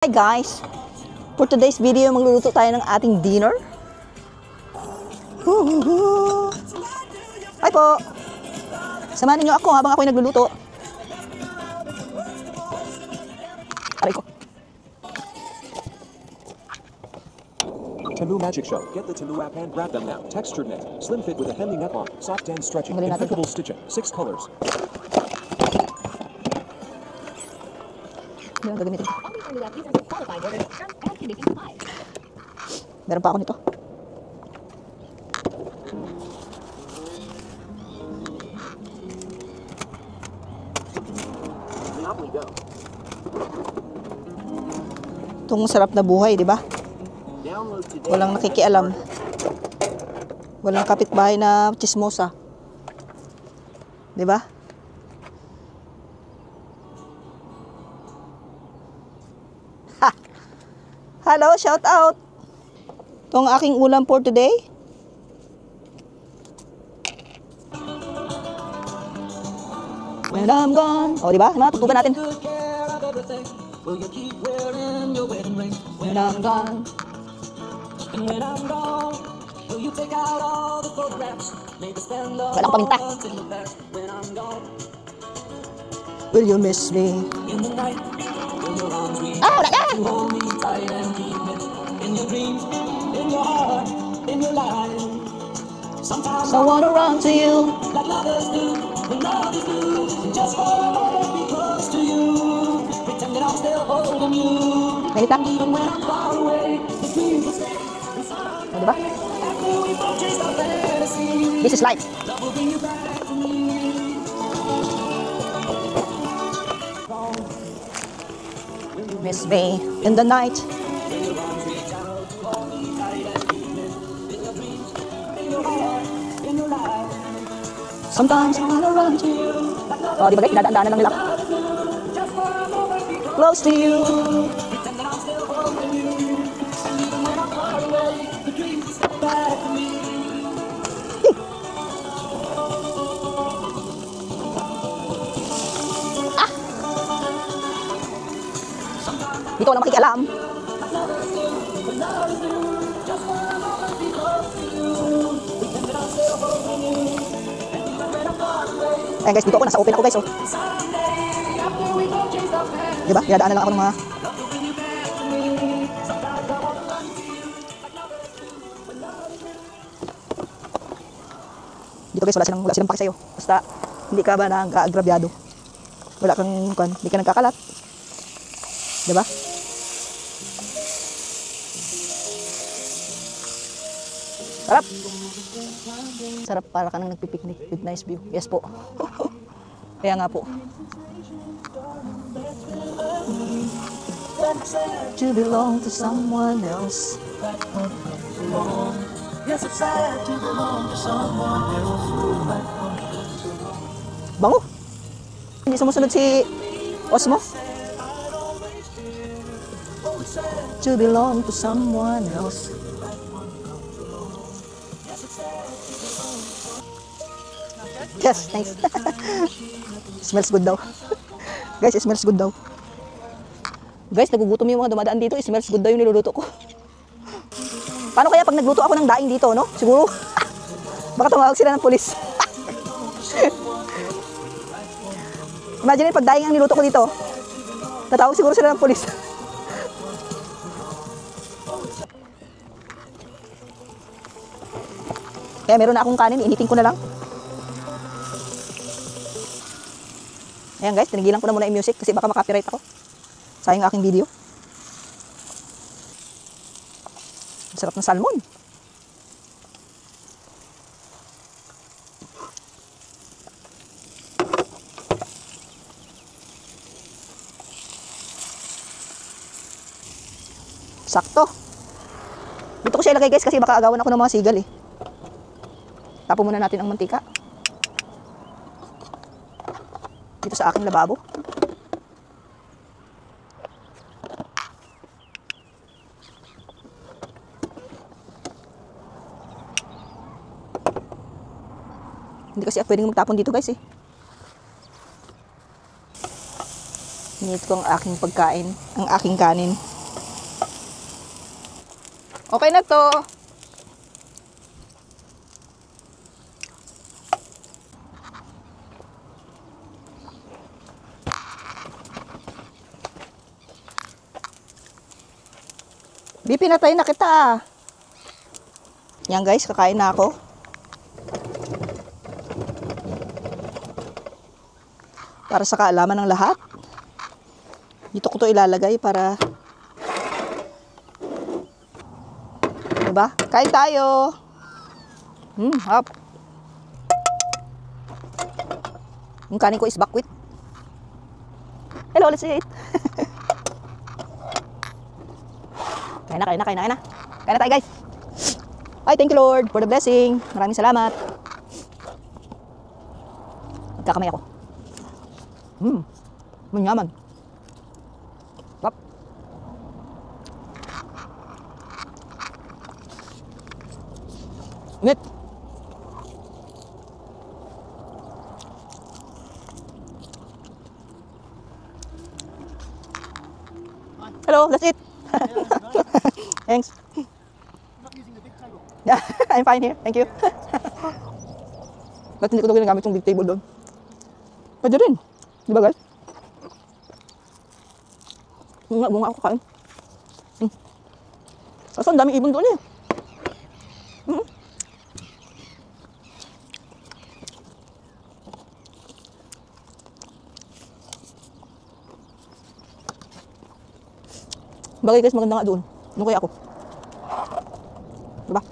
Hi guys! For today's video, magluluto tayo ng ating dinner. Hi po! Samahan niyo ako habang ako'y nagluluto. Aray ko. Temu Magic Show. Get the Temu app and grab them now. Textured knit. Slim fit with a hemming neckline. Soft and stretchy. Impeccable stitching. 6 colors. Ano gagamitin ko? Meron pa ako nito. Itong sarap na buhay, di ba? Walang nakikialam. Walang kapitbahay na chismosa. Di ba? Ha! Hello, shout out! Itong aking ulam for today. When I'm gone. O, diba? Mga tutugan natin. When I'm gone. Walang paminta. Will you miss me? Ah, wala na! So I wanna run to you. Ganit lang. O, diba? This is life. Miss me in the night. Sometimes I wanna run to you. Oh, di ba guys, dinadaan-daanan lang nila. Close to you. Ah! Dito walang makikialam. Ayan guys, dito ako, nasa open ako guys, oh. Diba? Dinadaanan lang ako ng mga... Dito guys, wala silang pake sa'yo. Basta, hindi ka ba nag-aagrabyado. Wala kang, hindi ka nagkakalat. Diba? Sarap! Sarap, para ka nang nagpipiknik with nice view. Yes po. Kaya nga po. To belong to someone else. Bango! Hindi sumusunod si Osmo. To belong to someone else. Yes, nice. Smells good daw. Guys, it smells good daw. Guys, nagugutom yung mga dumadaan dito. It smells good daw yung niluluto ko. Paano kaya pag nagluto ako ng daing dito, no? Siguro, baka tumawag sila ng pulis. Imagine pag daing ang niluto ko dito, tatawag siguro sila ng pulis. Kaya meron na akong kanin, initin ko na lang. Ayan guys, tinigilan ko na muna yung music kasi baka makapiright ako. Sayang aking video. Sarap ng salmon. Sakto. Dito ko siya ilagay guys kasi baka agawan ako ng mga sigal eh. Tapo muna natin ang mantika. Dito sa aking lababo. Hindi kasi pwedeng magtapon dito guys eh. Init ko ang aking pagkain, ang aking kanin. Okay na to. Pinatay na kita. Yan guys, kakain na ako. Para sa kaalaman ng lahat. Dito ko to ilalagay para, diba? Kain tayo. Hap. Yung kanin ko is buckwheat. Hello, let's eat. Kain na. Kain na tayo guys. Ay, thank you Lord for the blessing. Maraming salamat. Magkakamay ako. Manyaman. Wap. Init. Hello, let's eat. Thanks. Yeah, I'm fine here. Thank you. Ba't hindi ko ito ginagamit yung big table doon? Pwede rin. Di ba guys? Bunga ako kain. Kaso ang dami ibon doon eh. Bagay guys, maganda nga doon. Ano kaya ako? Diba?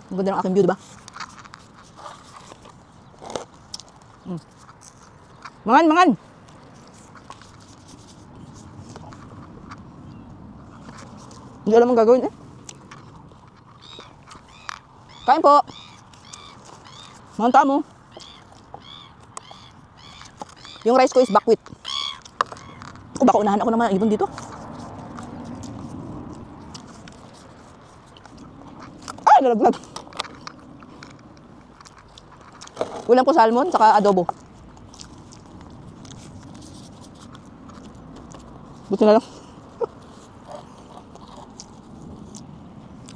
Ang ganda ng aking view, diba? Mangan! Hindi alam ang gagawin eh. Kain po! Mga tamo. Yung rice ko is buckwheat. O baka unahan ako ng mga ibon dito. Ay, nalaglag. Ulam ko salmon, saka adobo. Buti na lang.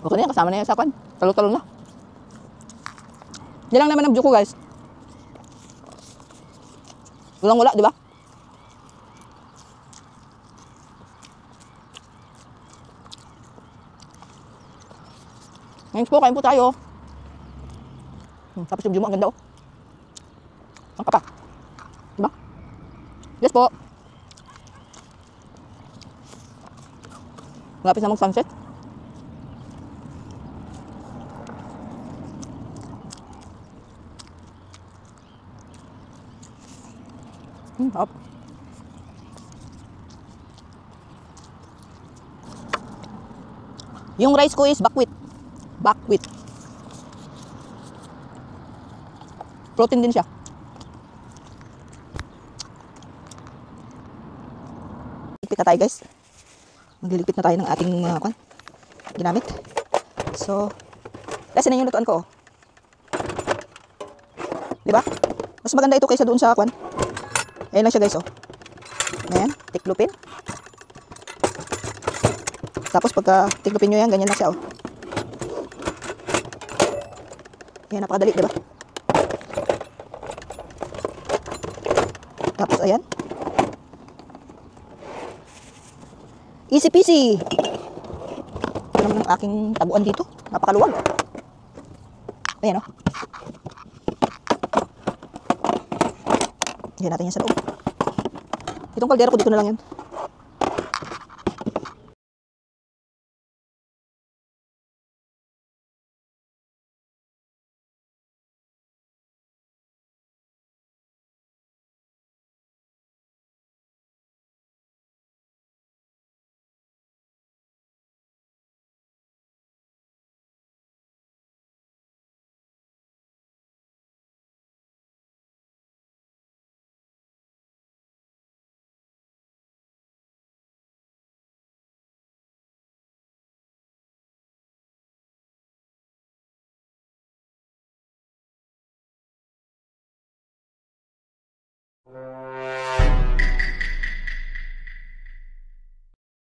Okay na yan, kasama na yan sa pan. Talo-talo na. Yan lang naman ang view ko guys. Walang wala, di ba? Ngayon po, kain po tayo. Tapos yung view mo, ang ganda oh. Ang kapa. Di ba? Yes po. Malapit na mag-sunset. Hop. Yung rice ko is buckwheat. Protein din siya. Ligpit na tayo guys. Magliligpit na tayo ng ating mga ginamit. So, kasi na yung lutuan ko. Diba? Mas maganda ito kaysa doon sa Ayan lang siya guys oh. Ayan, tiklupin. Tapos pagka tiklupin nyo yan, ganyan lang siya oh. Ayan, napakadali, diba? Tapos ayan. Easy peasy. Ito naman ang aking tabuan dito. Napakaluwag. Ayan oh. Yan natin yan sa loob. Itong kaldero ko dito na lang yan.